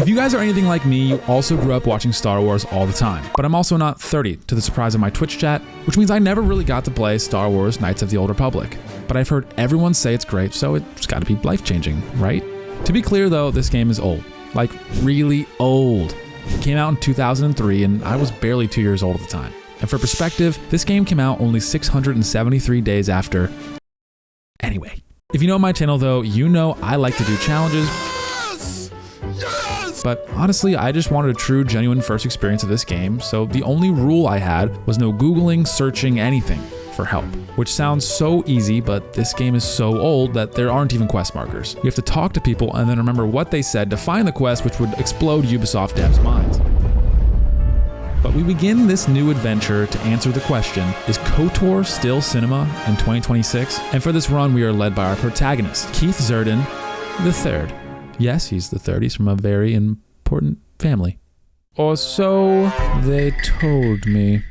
If you guys are anything like me, you also grew up watching Star Wars all the time. But I'm also not 30, to the surprise of my Twitch chat, which means I never really got to play Star Wars Knights of the Old Republic. But I've heard everyone say it's great, so it's gotta be life-changing, right? To be clear though, this game is old. Like, really old. It came out in 2003, and I was barely 2 years old at the time. And for perspective, this game came out only 673 days after. Anyway, if you know my channel though, you know I like to do challenges. Yes! But honestly, I just wanted a true, genuine first experience of this game, so the only rule I had was no Googling, searching, anything for help. Which sounds so easy, but this game is so old that there aren't even quest markers. You have to talk to people and then remember what they said to find the quest, which would explode Ubisoft devs' minds. But we begin this new adventure to answer the question, is KOTOR still cinema in 2026? And for this run, we are led by our protagonist, Keith Zerdin III. Yes, he's the third. He's from a very important family. Or so they told me.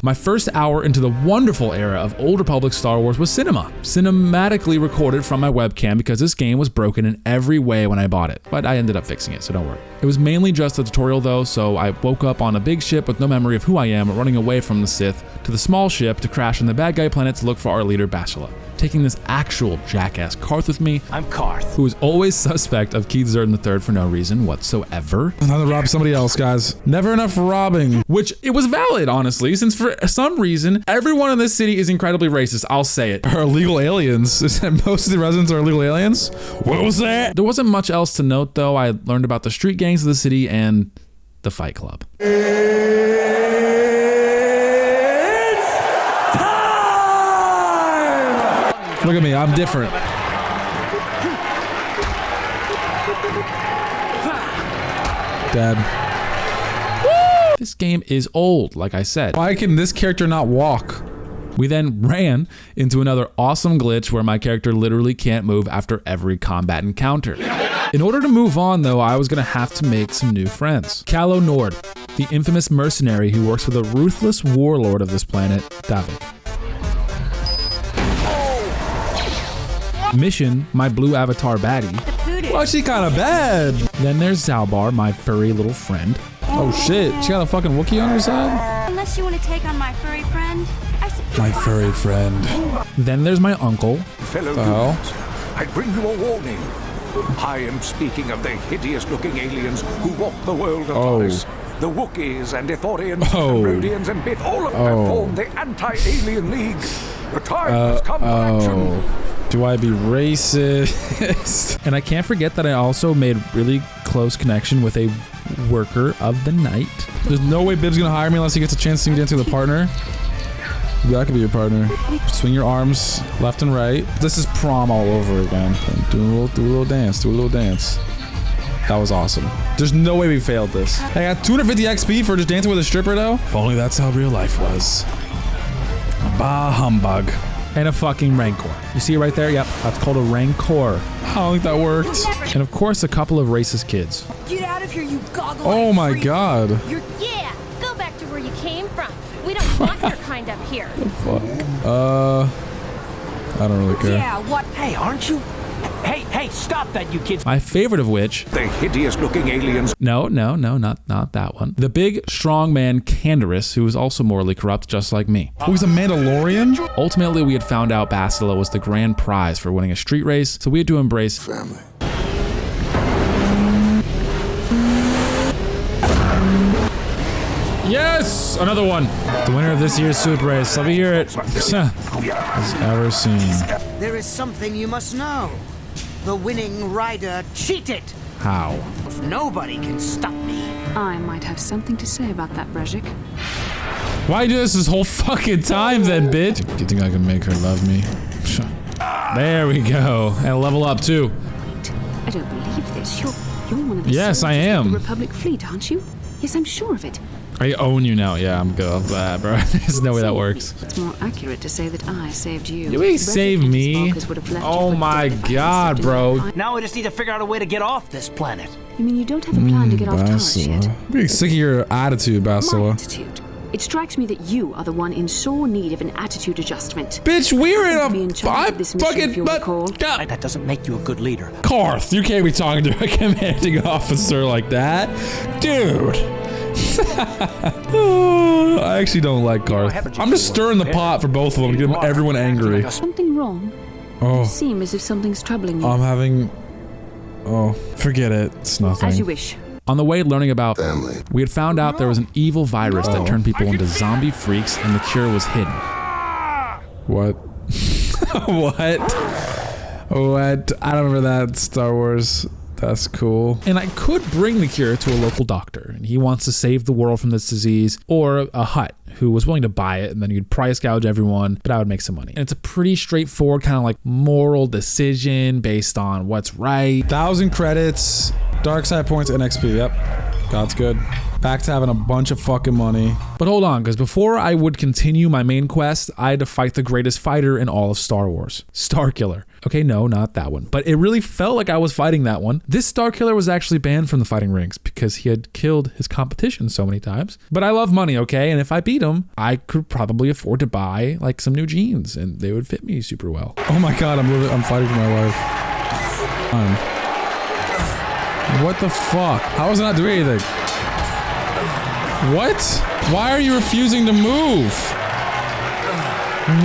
My first hour into the wonderful era of Old Republic Star Wars was cinematically recorded from my webcam because this game was broken in every way when I bought it, but I ended up fixing it, so don't worry. It was mainly just a tutorial though, so I woke up on a big ship with no memory of who I am, running away from the Sith, to the small ship to crash on the bad guy planet to look for our leader Bastila. Taking this actual jackass Karth with me. I'm Karth. Who is always suspect of Keith Zerdin III for no reason whatsoever. Another rob somebody else, guys. Never enough robbing. Which, it was valid, honestly, since for some reason, everyone in this city is incredibly racist. I'll say it. Are illegal aliens. Most of the residents are illegal aliens? What was that? There wasn't much else to note, though. I learned about the street gangs of the city and the Fight Club. Look at me, I'm different. Dad. Woo! This game is old, like I said. Why can this character not walk? We then ran into another awesome glitch where my character literally can't move after every combat encounter. In order to move on though, I was gonna have to make some new friends. Calo Nord, the infamous mercenary who works for the ruthless warlord of this planet, Davik. Mission, my blue avatar baddie. Well, she kinda bad. Then there's Zalbar, my furry little friend. Oh shit, she got a fucking Wookiee on her side? Unless you want to take on my furry friend, I suppose. My furry friend. Then there's my uncle. Fellow humans, I bring you a warning. I am speaking of the hideous-looking aliens who walk the world of Taris. The Wookiees and Ithorians and Rhodians and Bith, all of them form the Anti-Alien League. The time has come for action. Do I be racist? And I can't forget that I also made really close connection with a worker of the night. There's no way Bib's gonna hire me unless he gets a chance to see me dancing with a partner. That could be your partner. Swing your arms left and right. This is prom all over again. Do a little dance. That was awesome. There's no way we failed this. I got 250 XP for just dancing with a stripper though. If only that's how real life was. Bah humbug. And a fucking Rancor. You see it right there? Yep, that's called a Rancor. I don't think that worked. And of course, a couple of racist kids. Get out of here, you goggle. Oh my god. Yeah, go back to where you came from. We don't want your kind up here. The fuck? I don't really care. Yeah, what? Hey, aren't you? Hey, stop that, you kids. My favorite of which... The hideous-looking aliens. No, not that one. The big, strong man, Candaris, who is also morally corrupt, just like me. Oh, he's a Mandalorian? Ultimately, we had found out Bastila was the grand prize for winning a street race, so we had to embrace... family. Yes! Another one! The winner of this year's Super Race. Let me hear it. Has ever seen. There is something you must know. The winning rider cheated. How? Nobody can stop me. I might have something to say about that, Brejik. Why do this whole fucking time then, bitch? Do you think I can make her love me? There we go. And level up too. Wait, I don't believe this. You're one of the Yes, I am. of the Republic fleet, aren't you? Yes, I'm sure of it. I own you now. Yeah, I'm good off that, bro. There's no way that works. It's more accurate to say that I saved you. You ain't saved me. Oh my god, bro. Now we just need to figure out a way to get off this planet. You mean you don't have a plan to get off Taris yet? I'm getting sick of your attitude, My Bastila. attitude. It strikes me that you are the one in sore need of an attitude adjustment. Bitch, we're in Be in charge of this mission, if you'll recall. That doesn't make you a good leader. Karth, you can't be talking to a commanding officer like that. Dude. I actually don't like Karth. I'm just stirring the pot for both of them to get everyone angry. Something wrong? Oh. You seem as if something's troubling you. I'm having... Oh, forget it. It's nothing. As you wish. On the way learning about family, we had found out there was an evil virus that turned people into zombie freaks and the cure was hidden. What? What? What? I don't remember that Star Wars. That's cool. And I could bring the cure to a local doctor, and he wants to save the world from this disease, or a Hutt who was willing to buy it, and then you'd price gouge everyone, but I would make some money. And it's a pretty straightforward kind of like moral decision based on what's right. 1,000 credits, dark side points, and XP. Yep. God's good. Back to having a bunch of fucking money. But hold on, because before I would continue my main quest, I had to fight the greatest fighter in all of Star Wars, Starkiller. Okay, no, not that one. But it really felt like I was fighting that one. This Starkiller was actually banned from the fighting rings because he had killed his competition so many times. But I love money, okay? And if I beat him, I could probably afford to buy like some new jeans and they would fit me super well. Oh my God, I'm fighting for my life. What the fuck? How was I not doing anything? What? Why are you refusing to move?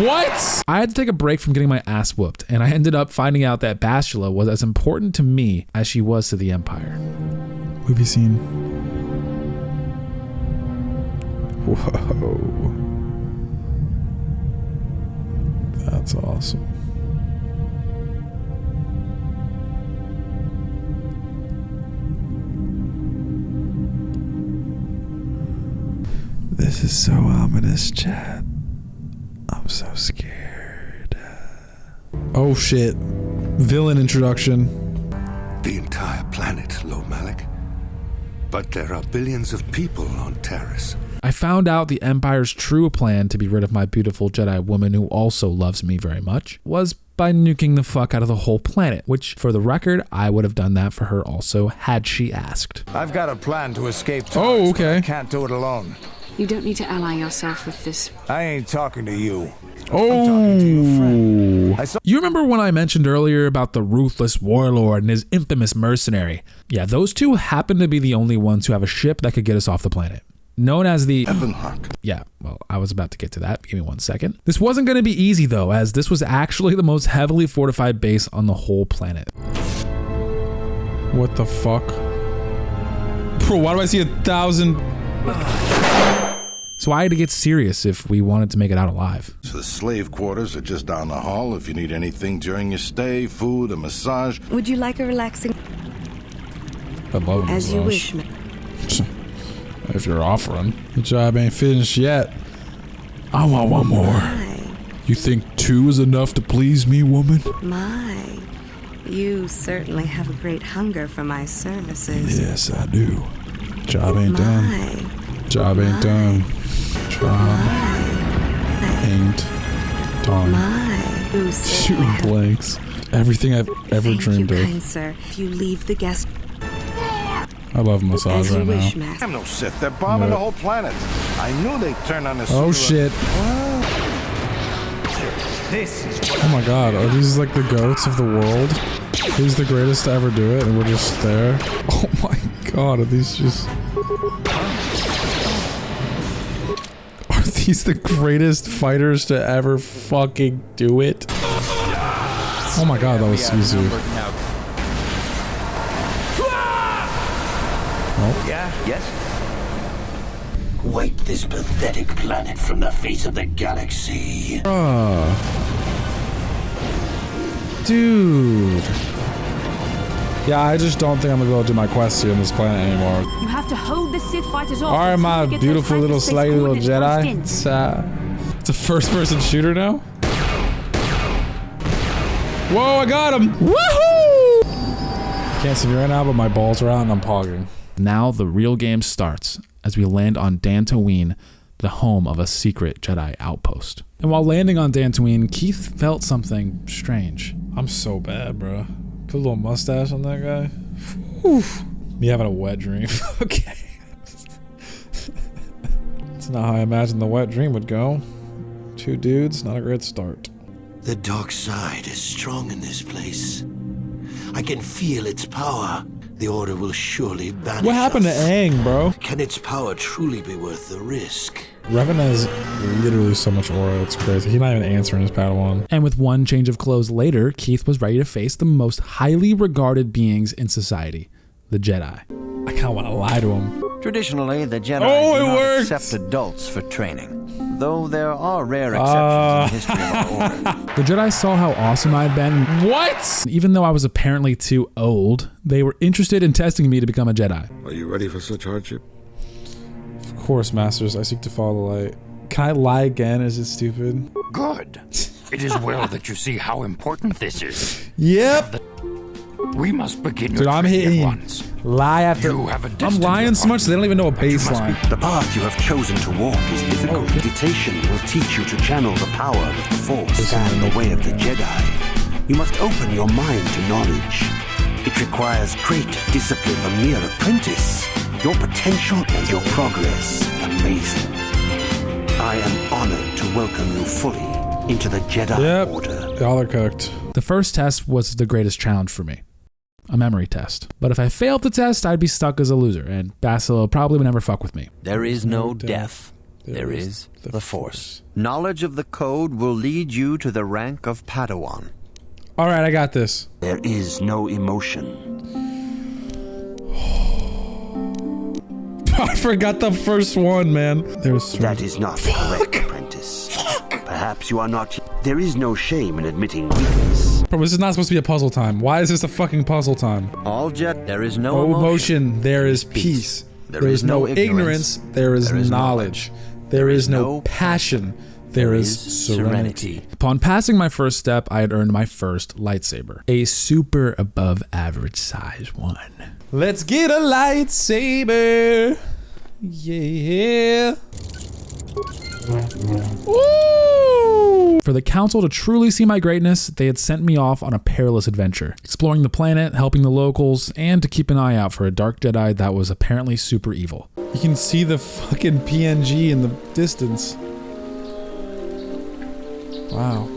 What? I had to take a break from getting my ass whooped, and I ended up finding out that Bastila was as important to me as she was to the Empire. Movie scene. Whoa. That's awesome. This is so ominous, chat. I'm so scared. Oh shit. Villain introduction. The entire planet, Lo Malik. But there are billions of people on Taris. I found out the Empire's true plan to be rid of my beautiful Jedi woman who also loves me very much was by nuking the fuck out of the whole planet, which, for the record, I would have done that for her also had she asked. I've got a plan to escape Taris. Oh, okay. I can't do it alone. You don't need to ally yourself with this. I ain't talking to you. Oh. I'm talking to your friend. You remember when I mentioned earlier about the ruthless warlord and his infamous mercenary? Yeah, those two happen to be the only ones who have a ship that could get us off the planet. Known as the... Yeah, well, I was about to get to that. Give me 1 second. This wasn't going to be easy, though, as this was actually the most heavily fortified base on the whole planet. What the fuck? Bro, why do I see 1,000... So I had to get serious if we wanted to make it out alive. So the slave quarters are just down the hall. If you need anything during your stay, food, a massage. Would you like a relaxing... I love a As massage. you wish, ma'am. If you're offering. The job ain't finished yet. I want one more. My. You think 2 is enough to please me, woman? My. You certainly have a great hunger for my services. Yes, I do. Job ain't done. Job ain't done. Job ain't done. Shooting blanks. Everything I've ever dreamed of. Kind sir. If you leave the guest... I love massage right now. I'm no Sith. They're bombing the whole planet. I knew they'd turn on the... Oh shit. Oh my God, are these like the goats of the world? Who's the greatest to ever do it and we're just there? Oh my God, are these just... Are these the greatest fighters to ever fucking do it? Oh my God, that was easy. Oh. Yeah, yes. Wipe this pathetic planet from the face of the galaxy. Dude. Yeah, I just don't think I'm gonna be able to do my quests here on this planet anymore. You have to hold the Sith fighters off. Alright, my beautiful little slutty little Jedi. It's a first-person shooter now? Whoa, I got him! Woohoo! Can't see me right now, but my balls are out and I'm pogging. Now the real game starts as we land on Dantooine, the home of a secret Jedi outpost. And while landing on Dantooine, Keith felt something strange. I'm so bad, bro. Put a little mustache on that guy. Whew. Me having a wet dream. Okay. That's not how I imagined the wet dream would go. 2 dudes, not a great start. The dark side is strong in this place. I can feel its power. The Order will surely banish What happened to us. Aang, bro? Can its power truly be worth the risk? Revan has literally so much aura, it's crazy. He's not even answering his Padawan. And with one change of clothes later, Keith was ready to face the most highly regarded beings in society, the Jedi. I kind of want to lie to him. Traditionally, the Jedi Oh, do it not worked! accept adults for training, though there are rare exceptions in the history of our order. The Jedi saw how awesome I'd been. What? Even though I was apparently too old, they were interested in testing me to become a Jedi. Are you ready for such hardship? Of course, Masters, I seek to follow the light. Can I lie again? Is it stupid? Good. It is well that you see how important this is. Yep. We must begin. Dude, I'm hitting lie after. I'm lying so much they don't even know a baseline. The path you have chosen to walk is difficult. Meditation will teach you to channel the power of the Force and the way of the Jedi. You must open your mind to knowledge. It requires great discipline. A mere apprentice. Your potential and your progress, amazing. I am honored to welcome you fully into the Jedi Order. Y'all are cooked. The first test was the greatest challenge for me. A memory test. But if I failed the test, I'd be stuck as a loser, and Basilo probably would never fuck with me. There is no death. There is the Force. Knowledge of the code will lead you to the rank of Padawan. All right, I got this. There is no emotion. I forgot the first one, man. That is not correct, apprentice. Perhaps you are not. There is no shame in admitting weakness. Bro, this is not supposed to be a puzzle time. Why is this a fucking puzzle time? All Jet. There is no emotion. There is peace. There is no ignorance. There is knowledge. There is no passion. There is serenity. Upon passing my first step, I had earned my first lightsaber. A super above average size one. Let's get a lightsaber. Yeah. Woo! For the council to truly see my greatness, they had sent me off on a perilous adventure, exploring the planet, helping the locals, and to keep an eye out for a dark Jedi that was apparently super evil. You can see the fucking PNG in the distance. Wow.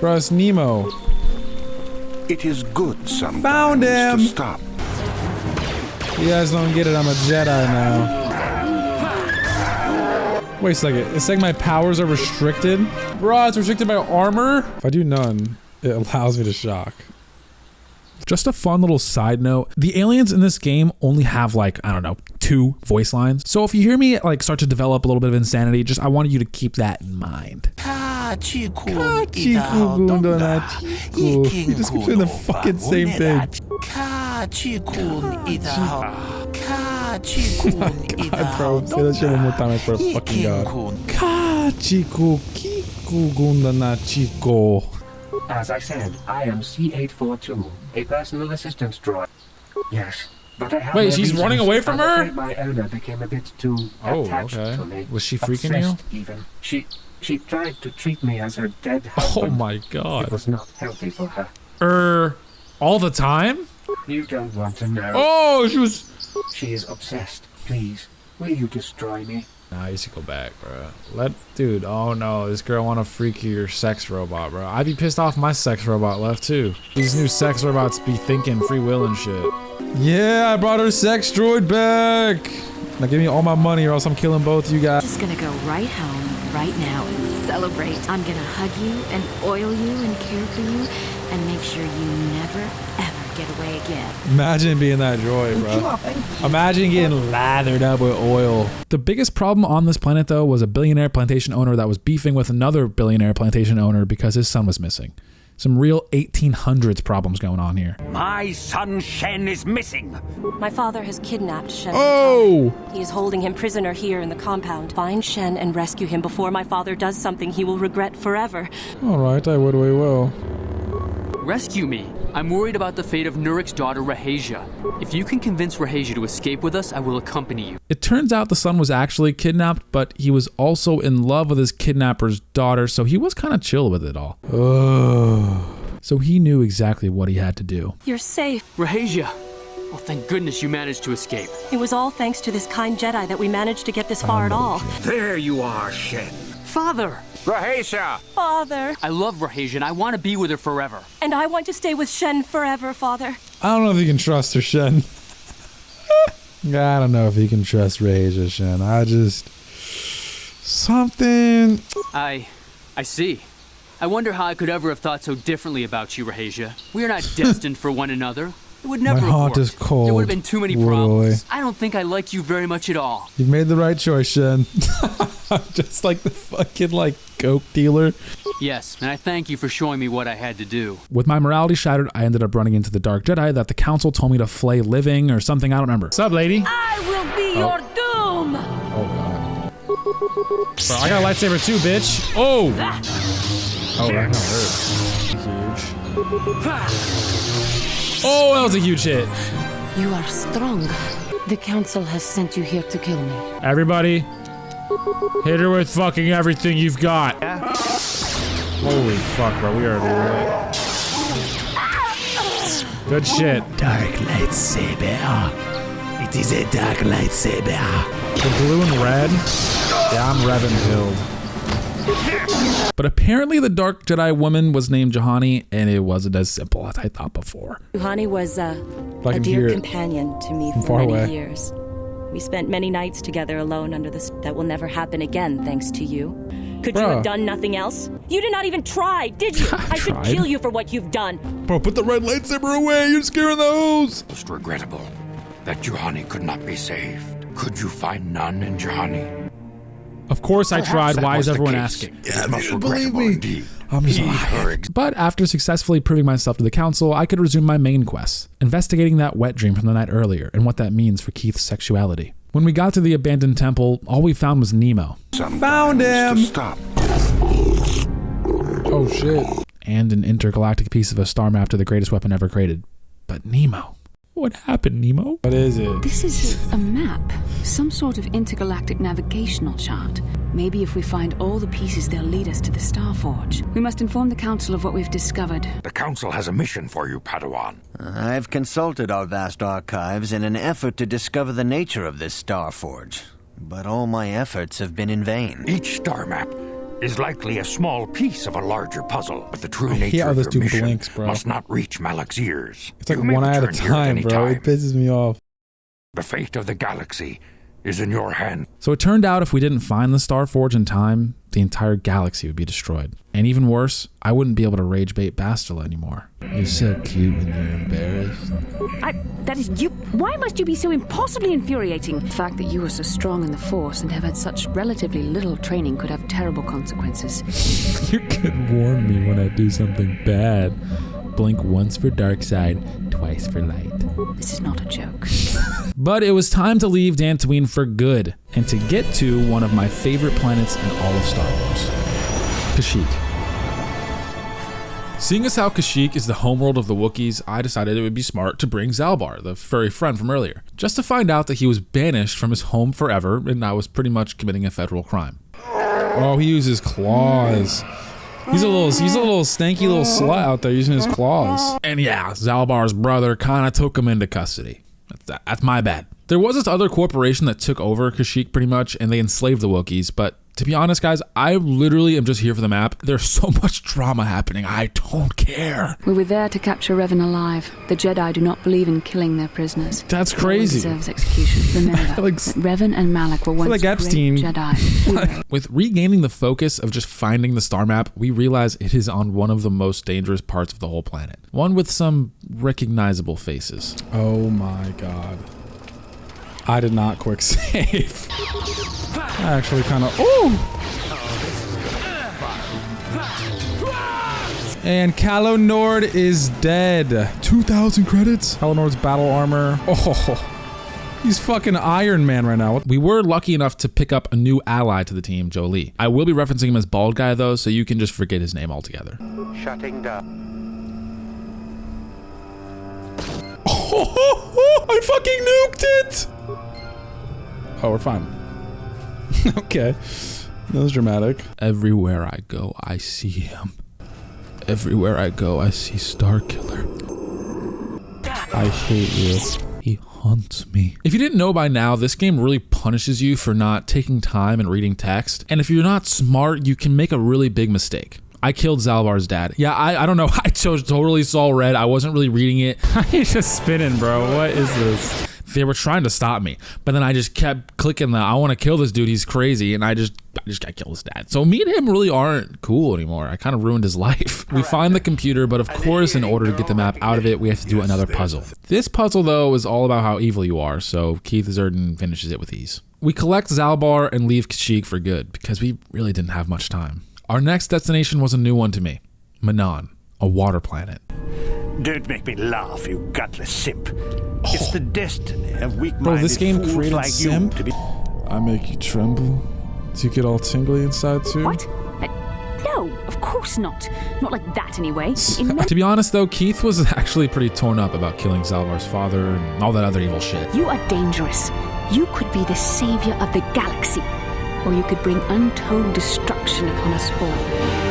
Bro, it's Nemo. It is good sometimes Found him. to stop. You guys don't get it, I'm a Jedi now. Wait a second, it's like my powers are restricted? Bro, it's restricted by armor? If I do none, it allows me to shock. Just a fun little side note, the aliens in this game only have like, I don't know, 2 voice lines. So if you hear me like start to develop a little bit of insanity, just I wanted you to keep that in mind. You just keep doing the fucking same thing. Oh my god, bro. Say that shit one more time, I swear to fucking god. As I said, I am C842, a personal assistance droid. Yes, but I have Wait, she's running away from her? My owner became a bit too attached to me. Was she freaking you? Even. She tried to treat me as her dead husband. Oh my god. It was not healthy for her. All the time? You don't want to know. Oh, She is obsessed. Please, will you destroy me? Nah, you should go back, bro. Dude, oh no, this girl want a freakier sex robot, bro. I'd be pissed off if my sex robot left too. These new sex robots be thinking free will and shit. Yeah, I brought her sex droid back. Now give me all my money or else I'm killing both you guys. Just gonna go right home, right now, and celebrate. I'm gonna hug you and oil you and care for you and make sure you never, ever get away again. Imagine being that droid, bro. Imagine getting lathered up with oil. The biggest problem on this planet, though, was a billionaire plantation owner that was beefing with another billionaire plantation owner because his son was missing. Some real 1800s problems going on here. My son Shen is missing. My father has kidnapped Shen. Oh! He is holding him prisoner here in the compound. Find Shen and rescue him before my father does something he will regret forever. Alright, I would we will. Rescue me. I'm worried about the fate of Nurik's daughter, Rahasia. If you can convince Rahasia to escape with us, I will accompany you. It turns out the son was actually kidnapped, but he was also in love with his kidnapper's daughter, so he was kind of chill with it all. So he knew exactly what he had to do. You're safe. Rahasia, Well, thank goodness you managed to escape. It was all thanks to this kind Jedi that we managed to get this far at all. There you are, Shen. Father! Rahesia! Father! I love Rahesia and I want to be with her forever. And I want to stay with Shen forever, Father. I don't know if you can trust her, Shen. I don't know if you can trust Rahesia, Shen. Something... I see. I wonder how I could ever have thought so differently about you, Rahesia. We are not destined for one another. It would never have heart worked. is cold. There would have been too many problems. I don't think I like you very much at all. You've made the right choice, Shen. Just like the fucking, coke dealer. Yes, and I thank you for showing me what I had to do. With my morality shattered, I ended up running into the Dark Jedi that the Council told me to flay living or something, I don't remember. What's up, lady? I will be your doom! Oh, God. Bro, I got a lightsaber too, bitch. Oh! Oh, that hurt. Huge. Oh, that was a huge hit. You are strong. The council has sent you here to kill me. Everybody, hit her with fucking everything you've got. Holy fuck, bro. We are lit. Good shit. Dark lightsaber. It is a dark lightsaber. The blue and red? Yeah, I'm Revan build. But apparently the Dark Jedi woman was named Juhani, and it wasn't as simple as I thought before. Juhani was a can dear hear it companion to me from for far many away. years. We spent many nights together alone under the... That will never happen again, thanks to you. Could you Bruh. have done nothing else? You did not even try, did you? I should tried. kill you for what you've done. Bro, put the red lightsaber away. You're scaring the hose. Most regrettable that Juhani could not be saved. Could you find none in Juhani? Of course I tried. That Why was is the everyone case. asking? It is most believe regrettable me. indeed. I'm just Heed her lying. But after successfully proving myself to the Council, I could resume my main quest, investigating that wet dream from the night earlier and what that means for Keith's sexuality. When we got to the abandoned temple, all we found was Nemo. Found him. To stop. Oh, shit. And an intergalactic piece of a star map to the greatest weapon ever created. But Nemo. What happened, Nemo? What is it? This is a map. Some sort of intergalactic navigational chart. Maybe if we find all the pieces, they'll lead us to the Star Forge. We must inform the Council of what we've discovered. The Council has a mission for you, Padawan. I've consulted our vast archives in an effort to discover the nature of this Star Forge. But all my efforts have been in vain. Each star map is likely a small piece of a larger puzzle, but the true nature how of this your dude mission blinks, bro. must not reach Malak's ears. It's like You may one eye at a return here time, any bro. time. It pisses me off. The fate of the galaxy is in your hands. So it turned out if we didn't find the Star Forge in time, the entire galaxy would be destroyed. And even worse, I wouldn't be able to rage bait Bastila anymore. You're so cute when you're embarrassed. That is you. Why must you be so impossibly infuriating? The fact that you are so strong in the Force and have had such relatively little training could have terrible consequences. You can warn me when I do something bad. Blink once for dark side, twice for light. This is not a joke. But it was time to leave Dantooine for good and to get to one of my favorite planets in all of Star Wars, Kashyyyk. Seeing as how Kashyyyk is the homeworld of the Wookiees, I decided it would be smart to bring Zalbar, the furry friend from earlier, just to find out that he was banished from his home forever and I was pretty much committing a federal crime. Oh, he uses claws. He's a little stanky little slut out there using his claws. And yeah, Zalbar's brother kind of took him into custody. That's my bad. There was this other corporation that took over Kashyyyk pretty much, and they enslaved the Wookiees, but to be honest, guys, I literally am just here for the map. There's so much drama happening, I don't care. We were there to capture Revan alive. The Jedi do not believe in killing their prisoners. That's crazy. No one deserves execution. Remember, Revan and Malak were once like Epstein. great Jedi. With regaining the focus of just finding the star map, we realize it is on one of the most dangerous parts of the whole planet. One with some recognizable faces. Oh my god. I did not quick save. I actually kind of... Ooh! And Calo Nord is dead. 2,000 credits. Calo Nord's battle armor. Oh, he's fucking Iron Man right now. We were lucky enough to pick up a new ally to the team, Joe Lee. I will be referencing him as Bald Guy though, so you can just forget his name altogether. Shutting down. Oh, I fucking nuked it! Oh, we're fine. Okay. That was dramatic. Everywhere I go, I see him. Everywhere I go, I see Starkiller. I hate you. He haunts me. If you didn't know by now, this game really punishes you for not taking time and reading text. And if you're not smart, you can make a really big mistake. I killed Zalbar's dad. Yeah, I don't know. I totally saw red. I wasn't really reading it. He's just spinning, bro. What is this? They were trying to stop me, but then I just kept clicking the I want to kill this dude. He's crazy, and I just got killed his dad. So me and him really aren't cool anymore. I kind of ruined his life. We find the computer, but of course, in order to get the map out of it, we have to do another puzzle. This puzzle, though, is all about how evil you are, so Keith Zurden finishes it with ease. We collect Zalbar and leave Kashyyyk for good, because we really didn't have much time. Our next destination was a new one to me. Manaan, a water planet. Don't make me laugh, you gutless simp. It's the destiny of weak-minded Bro, this game fools created like simp? you to be... I make you tremble? Do you get all tingly inside too? What? No, of course not. Not like that anyway. To be honest though, Keith was actually pretty torn up about killing Zalbar's father and all that other evil shit. You are dangerous. You could be the savior of the galaxy, or you could bring untold destruction upon us all.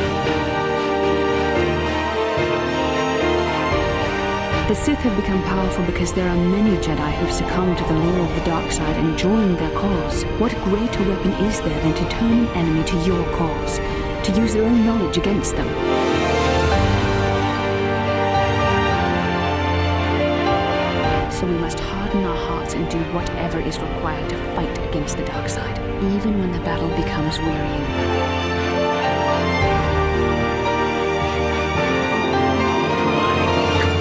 The Sith have become powerful because there are many Jedi who've succumbed to the lure of the dark side and joined their cause. What greater weapon is there than to turn an enemy to your cause, to use their own knowledge against them? So we must harden our hearts and do whatever is required to fight against the dark side, even when the battle becomes wearying.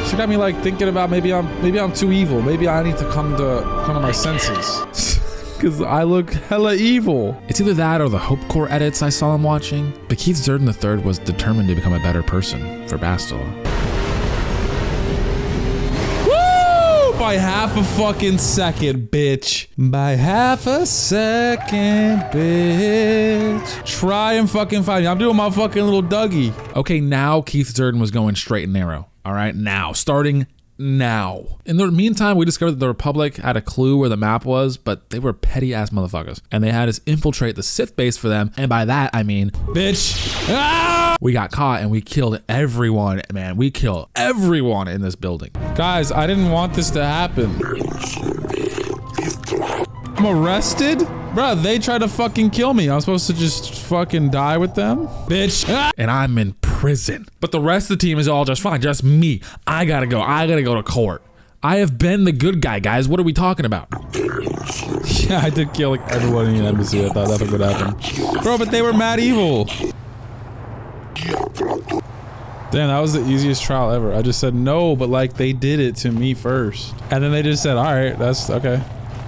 She got me like thinking about maybe I'm too evil. Maybe I need to come to my senses. Cause I look hella evil. It's either that or the Hope Corps edits I saw him watching. But Keith Zurden III was determined to become a better person for Bastila. Woo! By half a fucking second, bitch. By half a second, bitch. Try and fucking find me. I'm doing my fucking little Dougie. Okay, now Keith Zurden was going straight and narrow. All right, now, starting now. In the meantime, we discovered that the Republic had a clue where the map was, but they were petty ass motherfuckers. And they had us infiltrate the Sith base for them. And by that, I mean, bitch. Ah! We got caught and we killed everyone, man. We killed everyone in this building. Guys, I didn't want this to happen. I'm arrested? Bruh, they tried to fucking kill me. I'm supposed to just fucking die with them? Bitch. Ah! And I'm in prison. But the rest of the team is all just fine. Just me. I gotta go to court. I have been the good guy, guys. What are we talking about? Yeah, I did kill like everyone in the embassy. I thought that would happen. Bro, but they were mad evil. Damn, that was the easiest trial ever. I just said no, but like they did it to me first. And then they just said, all right, that's okay.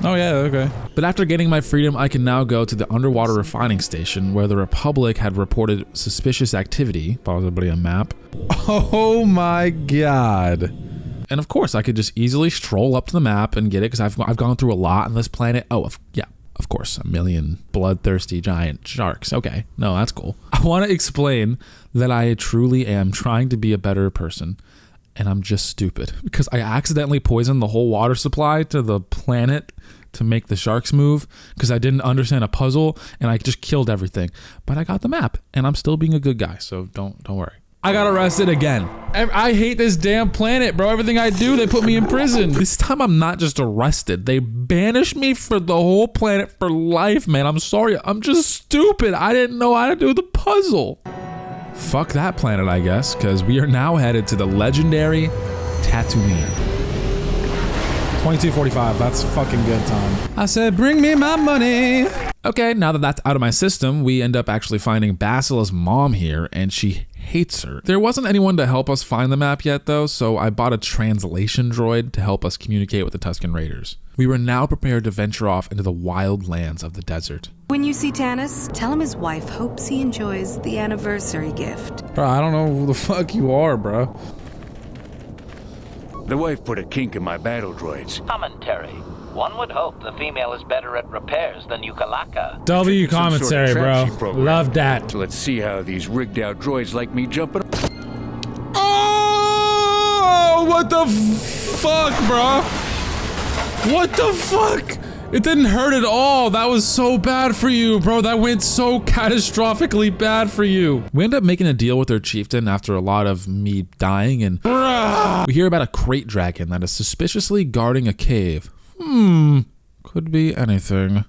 Oh yeah, okay. But after getting my freedom, I can now go to the underwater refining station where the Republic had reported suspicious activity, possibly a map. Oh my god. And of course, I could just easily stroll up to the map and get it because I've gone through a lot on this planet. Oh, yeah, of course, a million bloodthirsty giant sharks. Okay, no, that's cool. I want to explain that I truly am trying to be a better person. And I'm just stupid because I accidentally poisoned the whole water supply to the planet to make the sharks move because I didn't understand a puzzle and I just killed everything. But I got the map and I'm still being a good guy, so don't worry. I got arrested again. I hate this damn planet, bro. Everything I do, they put me in prison. This time I'm not just arrested. They banished me for the whole planet for life, man. I'm sorry. I'm just stupid. I didn't know how to do the puzzle. Fuck that planet, I guess, because we are now headed to the legendary Tatooine. 22:45, that's fucking good time. I said, bring me my money. Okay, now that that's out of my system, we end up actually finding Bastila's mom here, and she hates her. There wasn't anyone to help us find the map yet, though, so I bought a translation droid to help us communicate with the Tusken Raiders. We were now prepared to venture off into the wild lands of the desert. When you see Taris, tell him his wife hopes he enjoys the anniversary gift. Bro, I don't know who the fuck you are, bro. The wife put a kink in my battle droids. Commentary. One would hope the female is better at repairs than Ukalaka. W commentary, bro. Love that. So let's see how these rigged out droids like me jumping. Oh, what the fuck, bro? What the fuck? It didn't hurt at all. That was so bad for you, bro. That went so catastrophically bad for you. We end up making a deal with their chieftain after a lot of me dying, and we hear about a crate dragon that is suspiciously guarding a cave. Could be anything.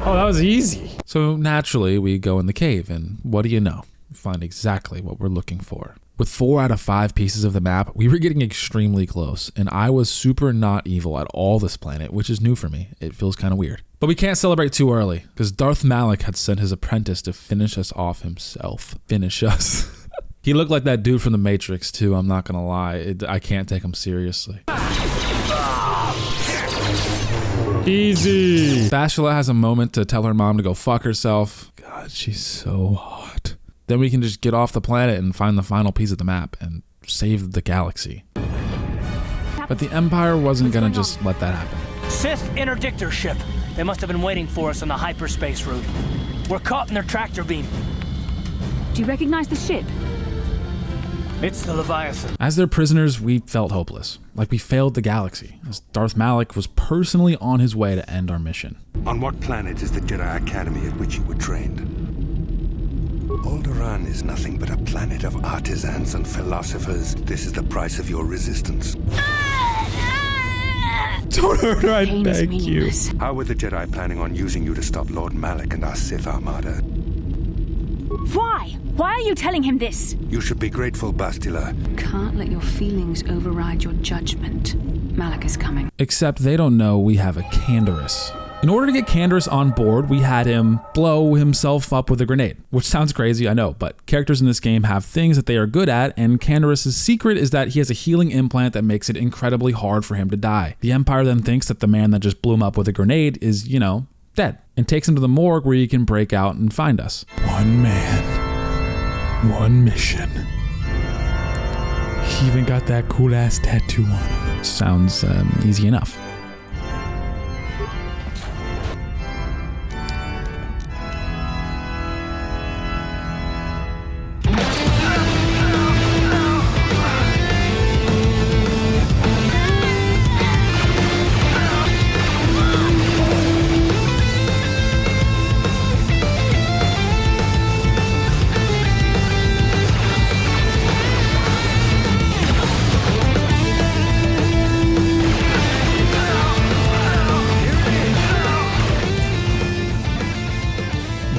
Oh, that was easy. So naturally, we go in the cave, and what do you know? We find exactly what we're looking for. With 4 out of 5 pieces of the map, we were getting extremely close, and I was super not evil at all this planet, which is new for me. It feels kind of weird. But we can't celebrate too early, because Darth Malak had sent his apprentice to finish us off himself. Finish us. He looked like that dude from The Matrix, too, I'm not gonna lie. I can't take him seriously. Easy. Bastila has a moment to tell her mom to go fuck herself. God, she's so hot. Then we can just get off the planet and find the final piece of the map and save the galaxy. But the Empire wasn't gonna just let that happen. Sith interdictor ship. They must have been waiting for us on the hyperspace route. We're caught in their tractor beam. Do you recognize the ship? It's the Leviathan. As their prisoners, we felt hopeless. Like we failed the galaxy, as Darth Malak was personally on his way to end our mission. On what planet is the Jedi Academy at which you were trained? Alderaan is nothing but a planet of artisans and philosophers. This is the price of your resistance. Don't hurt her, I beg you. How were the Jedi planning on using you to stop Lord Malak and our Sith Armada? Why? Why are you telling him this? You should be grateful, Bastila. Can't let your feelings override your judgment. Malak is coming. Except they don't know we have a Canderous. In order to get Canderous on board, we had him blow himself up with a grenade, which sounds crazy, I know, but characters in this game have things that they are good at, and Canderous' secret is that he has a healing implant that makes it incredibly hard for him to die. The Empire then thinks that the man that just blew him up with a grenade is, you know, dead, and takes him to the morgue where he can break out and find us. One man, one mission. He even got that cool ass tattoo on him. Sounds easy enough.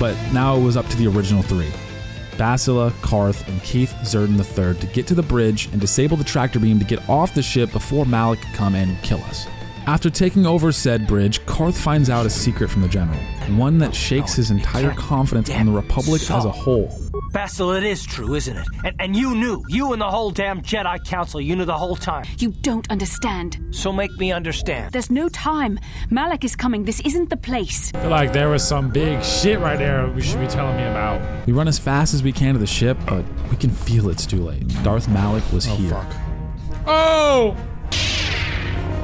But now it was up to the original 3. Bastila, Karth, and Keith Zerdin III to get to the bridge and disable the tractor beam to get off the ship before Malak could come in and kill us. After taking over said bridge, Karth finds out a secret from the General, one that shakes his entire confidence in the Republic as a whole. Bastila, it is true, isn't it? And you knew. You and the whole damn Jedi Council, you knew the whole time. You don't understand. So make me understand. There's no time. Malak is coming. This isn't the place. I feel like there was some big shit right there we should be telling me about. We run as fast as we can to the ship, but we can feel it's too late. Darth Malak was here. Fuck. Oh!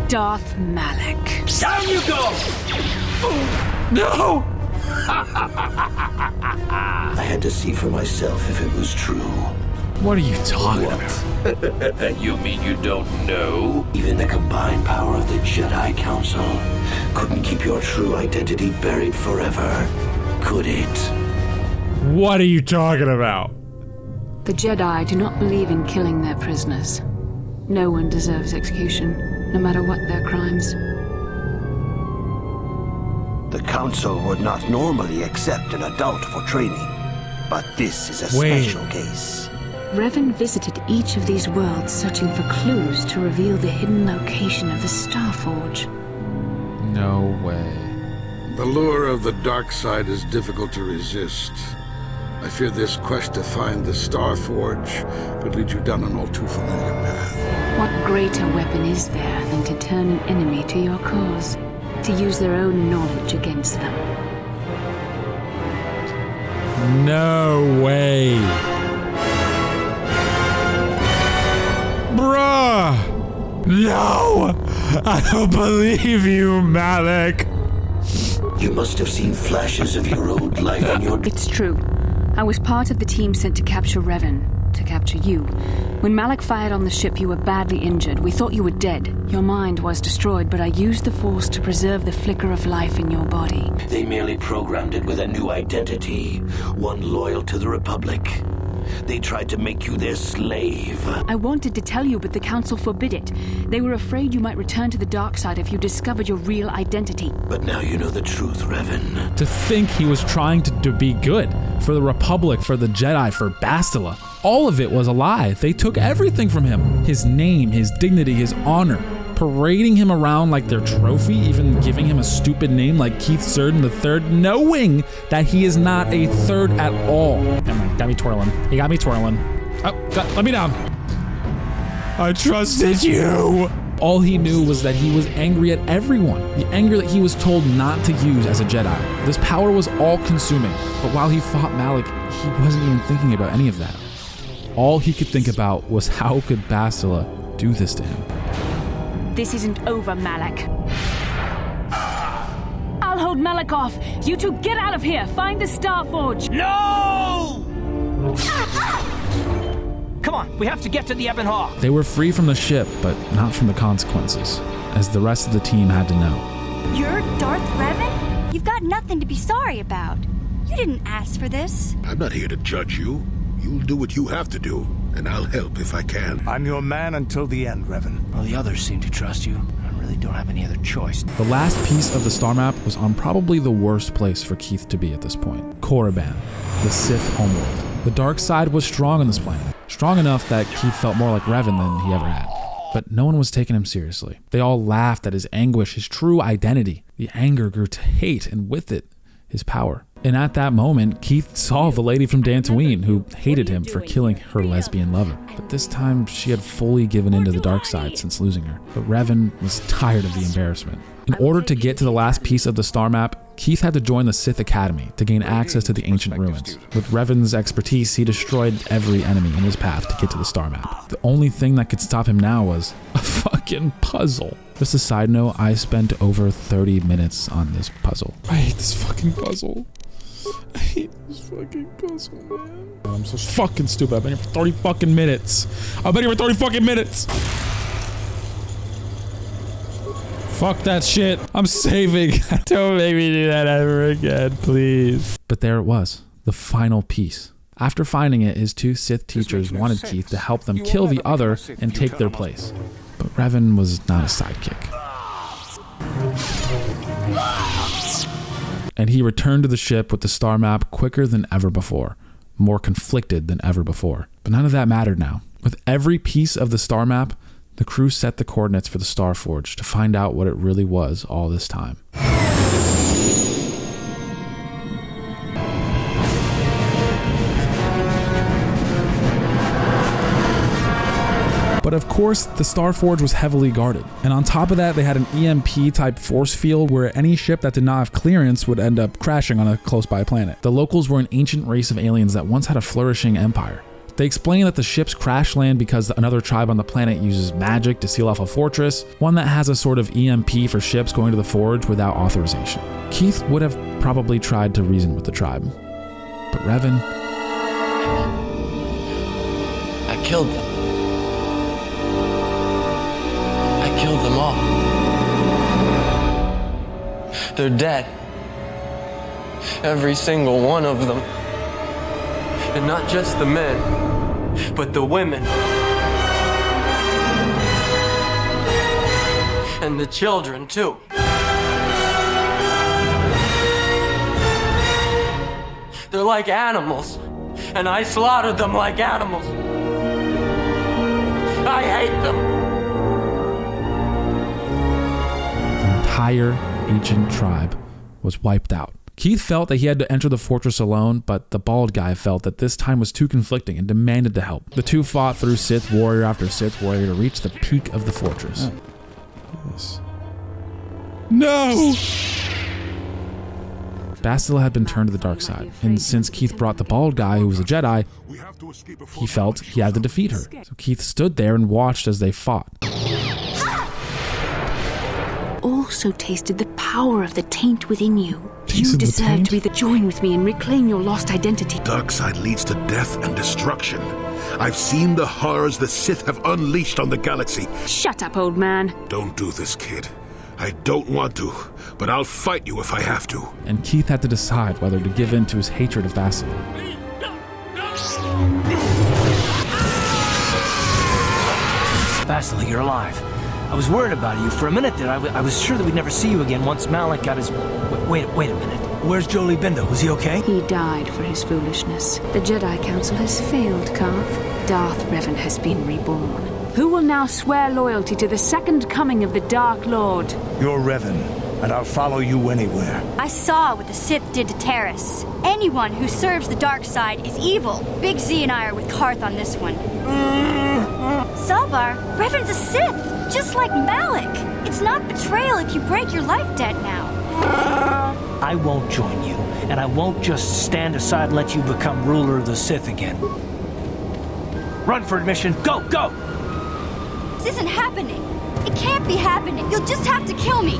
Darth Malak. Down you go! No! I had to see for myself if it was true. What are you talking about? You mean you don't know? Even the combined power of the Jedi Council couldn't keep your true identity buried forever, could it? What are you talking about? The Jedi do not believe in killing their prisoners. No one deserves execution, no matter what their crimes. The Council would not normally accept an adult for training, but this is a special case. Revan visited each of these worlds searching for clues to reveal the hidden location of the Starforge. No way. The lure of the dark side is difficult to resist. I fear this quest to find the Starforge could lead you down an all too familiar path. What greater weapon is there than to turn an enemy to your cause? To use their own knowledge against them? No way. Bruh! No! I don't believe you, Malak! You must have seen flashes of your old life in your... It's true. I was part of the team sent to capture Revan, to capture you. When Malak fired on the ship, you were badly injured. We thought you were dead. Your mind was destroyed, but I used the Force to preserve the flicker of life in your body. They merely programmed it with a new identity, one loyal to the Republic. They tried to make you their slave. I wanted to tell you, but the Council forbid it. They were afraid you might return to the dark side if you discovered your real identity. But now you know the truth, Revan. To think he was trying to be good for the Republic, for the Jedi, for Bastila. All of it was a lie. They took everything from him. His name, his dignity, his honor. Parading him around like their trophy, even giving him a stupid name like Keith Surden III, knowing that he is not a third at all. Never mind, got me twirling. He got me twirling. Oh, let me down. I trusted you. All he knew was that he was angry at everyone. The anger that he was told not to use as a Jedi. This power was all-consuming. But while he fought Malak, he wasn't even thinking about any of that. All he could think about was how could Bastila do this to him. This isn't over, Malak. I'll hold Malak off. You two get out of here. Find the Star Forge. No! Come on, we have to get to the Ebon Hawk. They were free from the ship, but not from the consequences, as the rest of the team had to know. You're Darth Revan? You've got nothing to be sorry about. You didn't ask for this. I'm not here to judge you. You'll do what you have to do, and I'll help if I can. I'm your man until the end, Revan. Well, the others seem to trust you. I really don't have any other choice. The last piece of the star map was on probably the worst place for Keith to be at this point. Korriban, the Sith homeworld. The dark side was strong on this planet. Strong enough that Keith felt more like Revan than he ever had. But no one was taking him seriously. They all laughed at his anguish, his true identity. The anger grew to hate, and with it, his power. And at that moment, Keith saw the lady from Dantooine who hated him for killing her lesbian lover. But this time, she had fully given into the dark side since losing her. But Revan was tired of the embarrassment. In order to get to the last piece of the star map, Keith had to join the Sith Academy to gain access to the ancient ruins. With Revan's expertise, he destroyed every enemy in his path to get to the star map. The only thing that could stop him now was a fucking puzzle. Just a side note, I spent over 30 minutes on this puzzle. I hate this fucking puzzle. I hate this fucking puzzle, man. I'm so fucking stupid. I've been here for 30 fucking minutes. I've been here for 30 fucking minutes. Fuck that shit. I'm saving. Don't make me do that ever again, please. But there it was, the final piece. After finding it, his two Sith teachers wanted Keith to help them kill the other and take their place. But Revan was not a sidekick. And he returned to the ship with the star map quicker than ever before, more conflicted than ever before. But none of that mattered now. With every piece of the star map, the crew set the coordinates for the Star Forge to find out what it really was all this time. But of course, the Star Forge was heavily guarded. And on top of that, they had an EMP-type force field where any ship that did not have clearance would end up crashing on a close-by planet. The locals were an ancient race of aliens that once had a flourishing empire. They explain that the ships crash land because another tribe on the planet uses magic to seal off a fortress, one that has a sort of EMP for ships going to the forge without authorization. Keith would have probably tried to reason with the tribe. But Revan... I killed them. I killed them all. They're dead. Every single one of them. And not just the men, but the women. And the children, too. They're like animals, and I slaughtered them like animals. I hate them. The entire ancient tribe was wiped out. Keith felt that he had to enter the fortress alone, but the bald guy felt that this time was too conflicting and demanded to help. The two fought through Sith warrior after Sith warrior to reach the peak of the fortress. Yes. No! Bastila had been turned to the dark side, and since Keith brought the bald guy who was a Jedi, he felt he had to defeat her. So Keith stood there and watched as they fought. Also tasted the power of the taint within you. You deserve to be join with me and reclaim your lost identity. Dark side leads to death and destruction. I've seen the horrors the Sith have unleashed on the galaxy. Shut up, old man. Don't do this, kid. I don't want to, but I'll fight you if I have to. And Keith had to decide whether to give in to his hatred of Bastila. Bastila, you're alive. I was worried about you. For a minute there, I was sure that we'd never see you again once Malak got his... Wait a minute. Where's Jolie Bindo? Was he okay? He died for his foolishness. The Jedi Council has failed, Carth. Darth Revan has been reborn. Who will now swear loyalty to the second coming of the Dark Lord? You're Revan, and I'll follow you anywhere. I saw what the Sith did to Taris. Anyone who serves the dark side is evil. Big Z and I are with Carth on this one. Salvar, Revan's a Sith, just like Malak. It's not betrayal if you break your life debt now. I won't join you, and I won't just stand aside and let you become ruler of the Sith again. Run for admission. Go! This isn't happening. It can't be happening. You'll just have to kill me.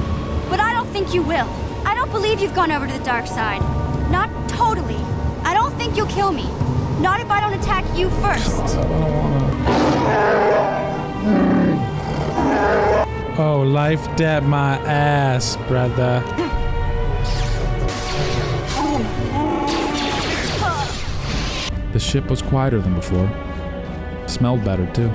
But I don't think you will. I don't believe you've gone over to the dark side. Not totally. I don't think you'll kill me. Not if I don't attack you first. Oh, life debt my ass, brother. The ship was quieter than before. Smelled better, too.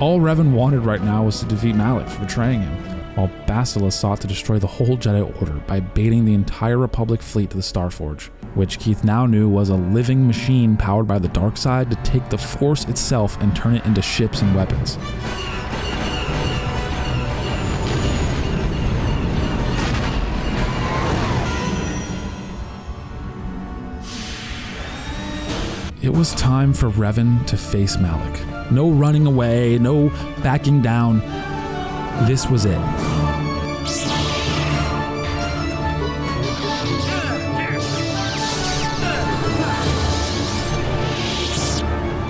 All Revan wanted right now was to defeat Malak for betraying him, while Bastila sought to destroy the whole Jedi Order by baiting the entire Republic fleet to the Starforge, which Keith now knew was a living machine powered by the dark side to take the Force itself and turn it into ships and weapons. It was time for Revan to face Malak. No running away, no backing down. This was it.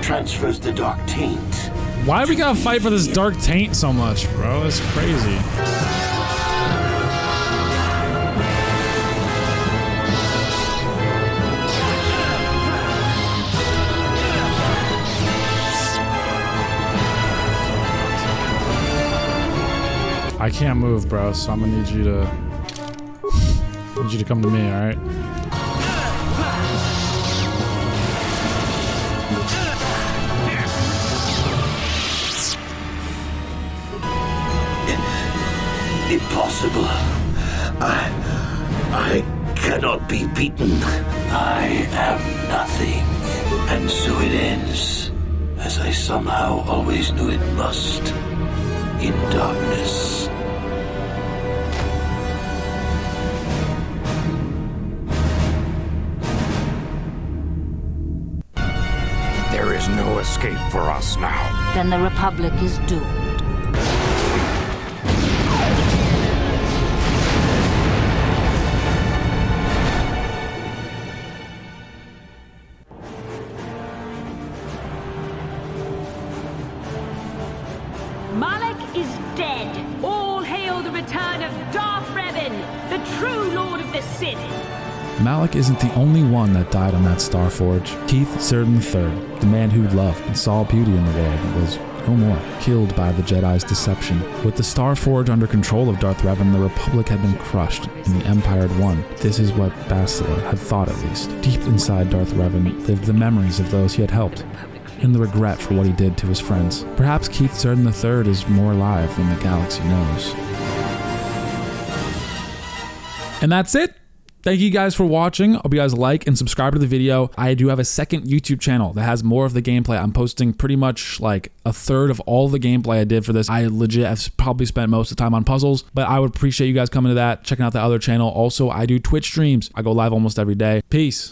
Transfers the dark taint. Why do we gotta fight for this dark taint so much, bro? That's crazy. I can't move, bro, so I'm gonna need you to come to me, all right? Impossible. I cannot be beaten. I am nothing. And so it ends, as I somehow always knew it must, in darkness. There is no escape for us now. Then the Republic is doomed. Malak is dead. All hail the return of Darth Revan, the true Lord of the Sith. Malak isn't the only one that died on that Starforge. Keith Zerdin III, the man who loved and saw beauty in the world, was no more, killed by the Jedi's deception. With the Starforge under control of Darth Revan, the Republic had been crushed and the Empire had won. This is what Bastila had thought, at least. Deep inside Darth Revan lived the memories of those he had helped, and the regret for what he did to his friends. Perhaps Keith Zerdin III is more alive than the galaxy knows. And that's it. Thank you guys for watching. Hope you guys like and subscribe to the video. I do have a second YouTube channel that has more of the gameplay. I'm posting pretty much like a third of all the gameplay I did for this. I legit have probably spent most of the time on puzzles, but I would appreciate you guys coming to that, checking out the other channel. Also, I do Twitch streams. I go live almost every day. Peace.